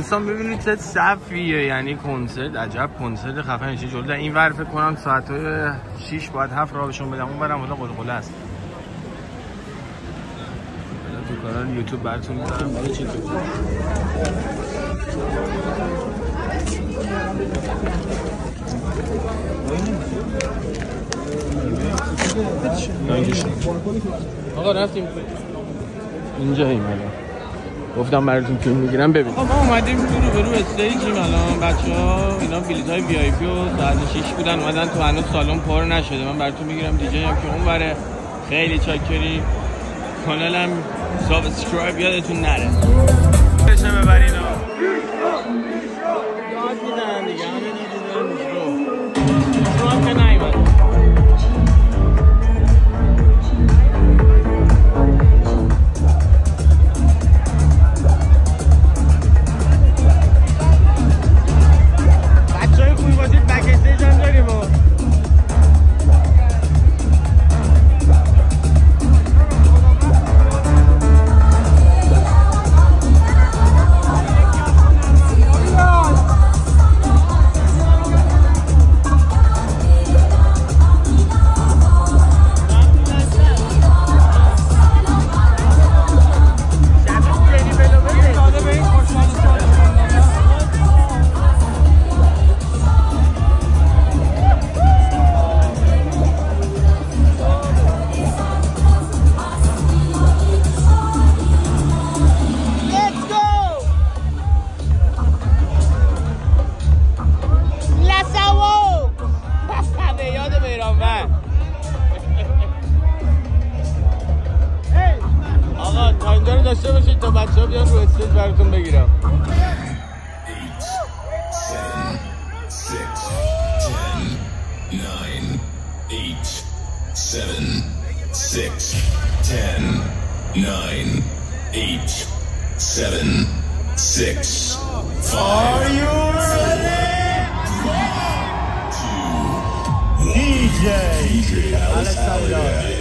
دوستان ببینید چه صفیه، یعنی کنسرت، عجب کنسرت خفنه. چه جلو این ور فکر کنم ساعت‌های 6 باید 7 راه بهشون بدم، اون برم حالا قلقله است. تو کانال یوتیوب براتون میذارم برای چه تو آقا رفتیم اینجاییم. گفتم براتون فیلم میگیرم ببینید. ما اومدیم تو روبرو استیجیم الان. بچه‌ها اینا بلیط‌های وی آی پی و ساعت 6 بودن اومدن تو، هنوز سالن پر نشده. من براتون میگیرم دیجی هم که اون بره. خیلی چاکری. کانالم سابسکرایب یادتون نره. بشه ببرین ها. یاد میزنن دیگه، همه داد میزنن رو هم که نایمد. داشته باشید تا بچه‌ها بیان رو استیج براتون بگیرم. 6. Are you ready? 2, 1. DJ Alexander.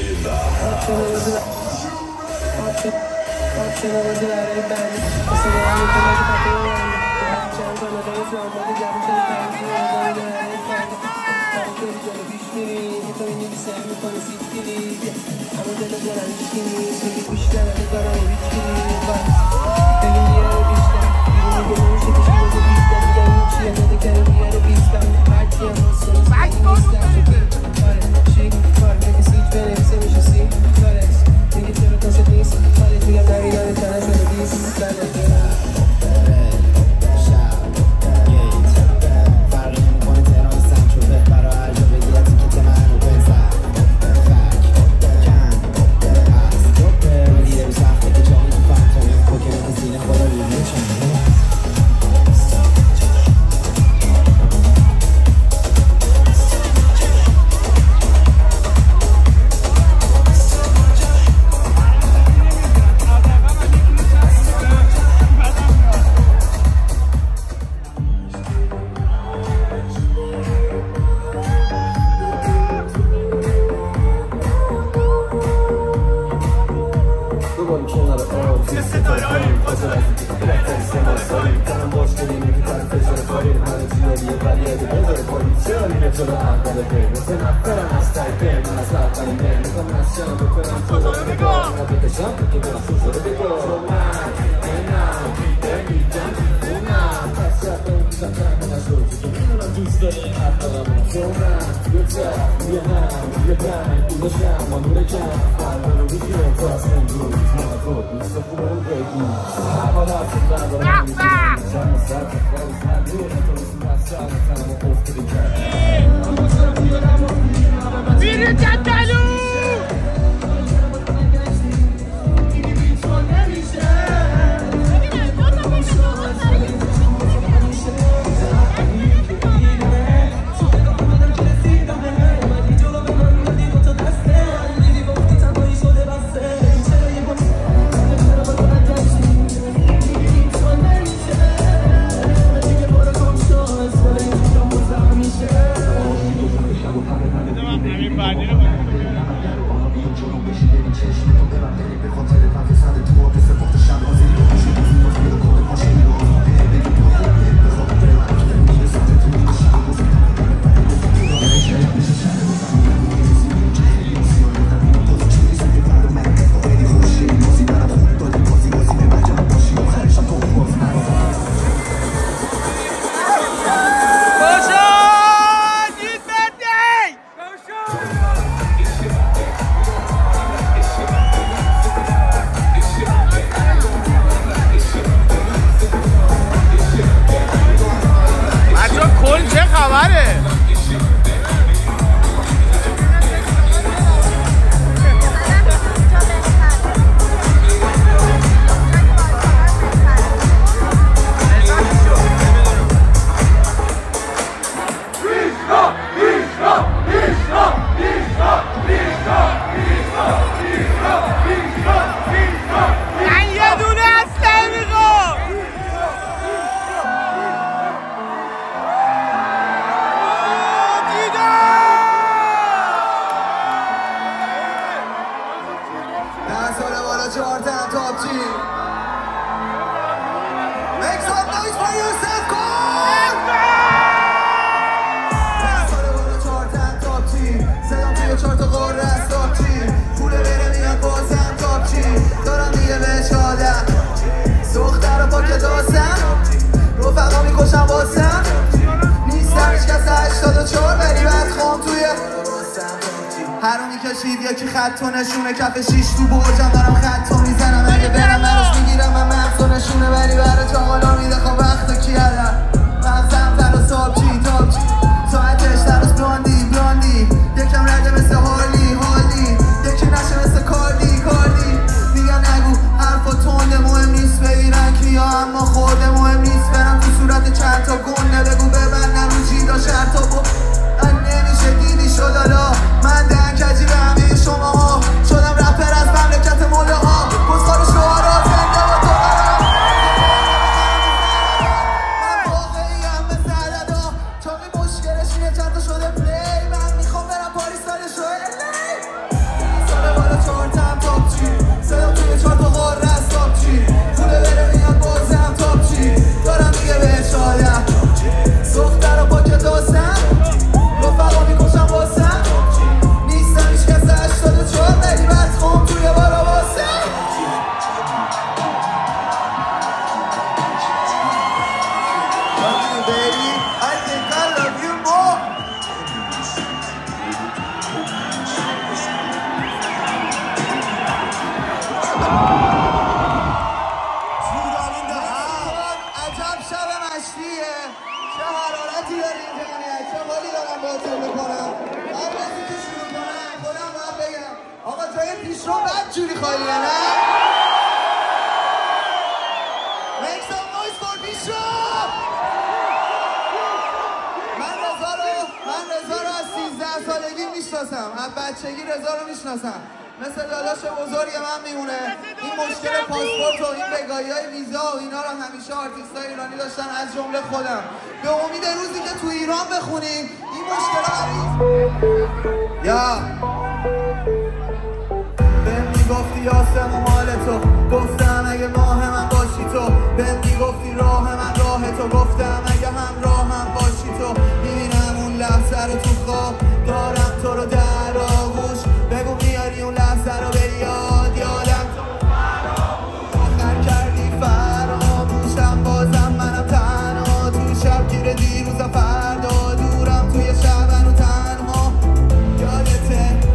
خبره؟ هرونی کشید یکی خط و نشونه کف شیش تو برجم دارم خط و میزنم اگه برم براش میگیرم من مغز و نشونه ولی برای چاقالا میده خب وقت و کیادم مغزم تر و سابچی تابچی ساعتش تر از براندی یکم رده مثل هالی یکی نشه مثل کاردی میگن نگو حرفا تونده مهم نیست بگیرن کیا اما خورده مهم نیست برم تو صورت چند تا گنده بگو ببندم رو جیدا شرطا نمیشه دیدی شد حالا من دنکجی به همه شماها شدم رپر از مملکت موله ها بزخار شعارا زنده با تو من واقعیم مثل عددا چاقی مشکلش اینه چند تا شده پلی من میخوام برم پاریس سال شوه سال بالا چهارتم تاپچی صدام توی چهار تا قاره از تاپچی پوله بره میاد بازم تاپچی دارم دیگه بهش آدم سختر و پاک داستم رفقا میکشم واسم نیستم هیچ کس 84 ولی بس خوم توی بالا واسم Love you baby, I think I love you more عجب شب مشتیه چه حرارتی داری این جمعیت چه حالی دارم باهاتون میکنم قبل از اینکه شروع کنم خودم باید بگم آقا جای پیش رو بدجوری خالیه نه؟ Make some noise for پیشرو من رضا رو از 13 سالگی میشناسم از بچگی رضا رو میشناسم مثل داداش بزرگ من میمونه این مشکل پاسپورت و این بگاهی‌های ویزا و اینا رو همیشه آرتیستای ایرانی داشتن از جمله خودم به امید روزی که تو ایران بخونیم این مشکل یا بهم میگفتی آسمون مال تو گفتم اگه ماه من باشی تو بهم میگفتی راه من راه تو گفتم اگه همراهم باشی تو میبینم اون لحظه رو تو خواب دارم تو رو در آغوش بگو میاری اون لحظه رو بری یادم تو آخر کردی فراموشم بازم منم تنها تو شب گیر دیروز فردا دورم توی شبن و تنها یادته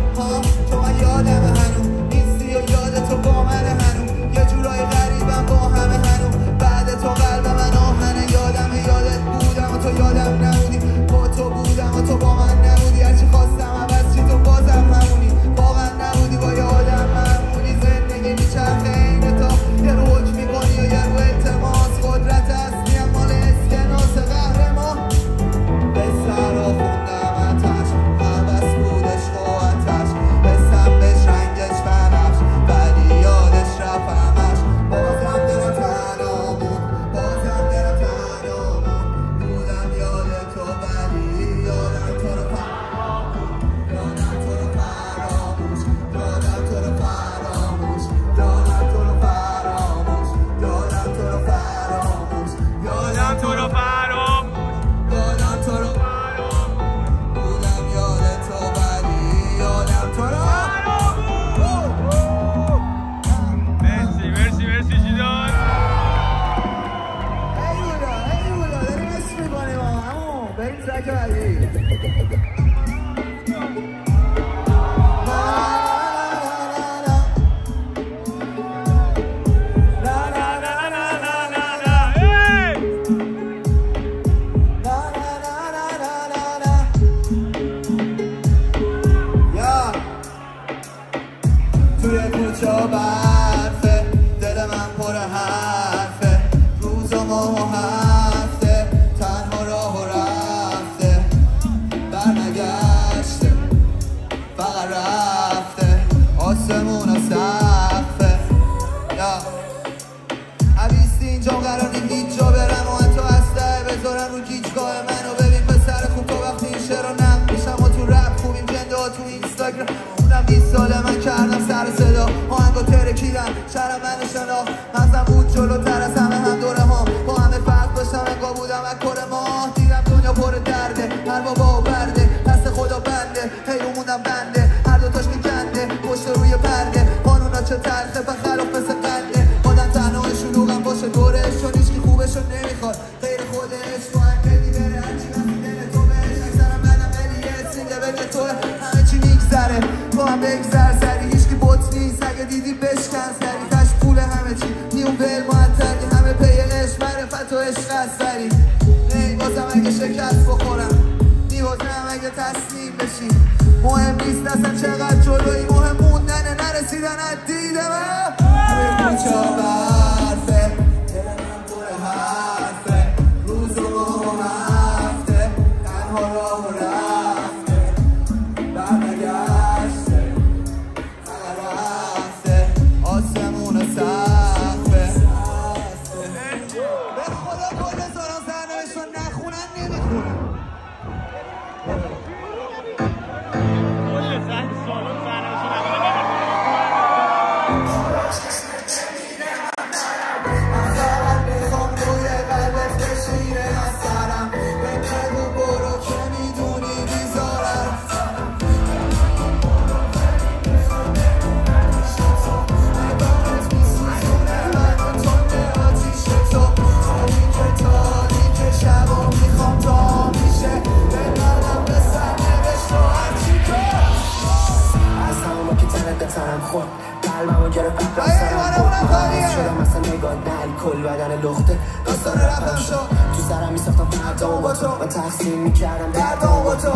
رفته آسمون و سقفه عویستی اینجا قرار نیم هیچ جا برم و حتی اسلحه بذارن رو گیجگاه منو ببین پسر خوب تو وقتی این شعر رو نقل میشم و تو رپ خوبیم جنده ها تو اینستاگرام اونم 20 ساله من کردم سر صدا آهنگا ترکیدم شرم منو شناخت مغزم بود جلوتر از همه هم دوره ها با همه فرق داشتم انگاه بودم اکور ماه دیدم دنیا پر درده هر بابا و برده دست خدا بنده حیرون موندم بنده هر دوتاش میکنده پشت روی پرده قانونا چه تلخه بخلاف مثل قنده آدم تنها شلوغم باشه دورش چون هیچکی خوبشو نمیخواد غیر خودش تو هم بدی بره هرچی وقتی دل تو بهش اکثرم بدم ولی یه سینده بگه تو همه چی میگذره تو هم بگذر سری هیچکی بوت نیست اگه دیدی بشکن سری تش پول همه چی نیون بل معطلی همه پی عشق معرفت و عشق از سری نیبازم اگه شکست بخورم نیبازم اگه تسلیم بشی مهم نیست اصلا چقدر جلوی مهم موندنه نرسیدن از دید من به کوچه ها برفه دلم پر حرفه روز و ماه و هفته تنها راه و رفته برنگشته رفته آسمون و سقفه به خدا کل هزاران سرنوشت رو نخونن نمیخونن قلبمو گرفت شدم مثلا نگاه الکل بدن لخته داستان رفتم شد تو سرم میساختم فردامو با تو من تقسیم میکردم دردامو با تو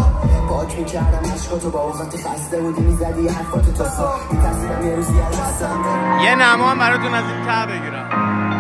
پاک میکردم عشقاتو با وقتی خسته بودی میزدی حرفاتو تا صبح میترسیدم یه روزی از دستم یه نما هم براتون از این ته بگیرم